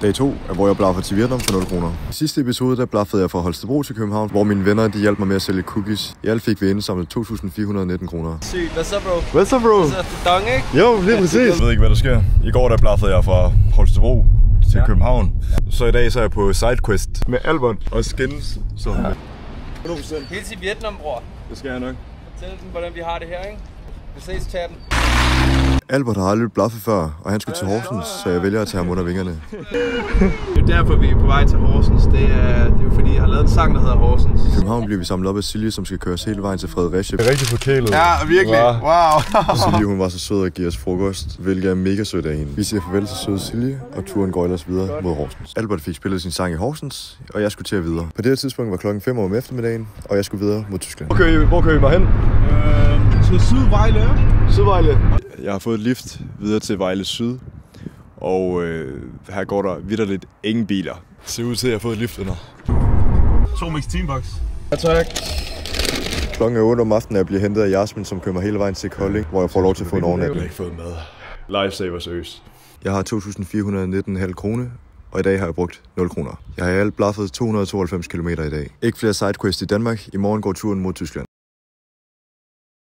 Dag 2 er, hvor jeg blaffede til Vietnam for 0 kroner. I sidste episode, der blaffede jeg fra Holstebro til København, hvor mine venner de hjalp mig med at sælge cookies. I alt fik vi indsamlet 2.419 kroner. Sygt. Hvad så, bro? Hvad så, bro? Det er dong, ikke? Jo, lige præcis. Jeg ved ikke, hvad der sker. I går, der blaffede jeg fra Holstebro til København. Så i dag så er jeg på sidequest med Albert og Skins. Så 100%. Helt til Vietnam, bror. Det skal jeg nok. Fortæl dem, hvordan vi har det her, ikke? Vi ses, chatten. Albert har aldrig blaffet før, og han skulle til Horsens, så jeg vælger at tage ham under vingerne. Det er derfor, vi er på vej til Horsens. Det er jo fordi, jeg har lavet en sang, der hedder Horsens. I København bliver vi samlet op af Silje, som skal køres hele vejen til Fredericia. Det er rigtig forkælet. Ja, virkelig. Wow. Silje, hun var så sød at give os frokost, hvilket er mega sødt af hende. Vi siger farvel til søde Silje, og turen går ellers videre mod Horsens. Albert fik spillet sin sang i Horsens, og jeg skulle til at videre. På det her tidspunkt var klokken 5 om eftermiddagen, og jeg skulle videre mod Tyskland. Hvor kører I mig hen? Til Sydvejle. Sydvejle. Jeg har fået et lift videre til Vejle Syd, og her går der vitterligt ingen biler. Det ser ud til, at jeg har fået et lift under. 2 mix teambox. Ja, tak. Klokken er 8 om aftenen, og jeg bliver hentet af Jasmin, som kører mig hele vejen til Kolding, hvor jeg får lov til at få en overnatning. Jeg har ikke fået mad. Lifesaver seriøst. Jeg har 2.419,5 kroner, og i dag har jeg brugt 0 kroner. Jeg har i alt blaffet 292 km i dag. Ikke flere sidequests i Danmark. I morgen går turen mod Tyskland.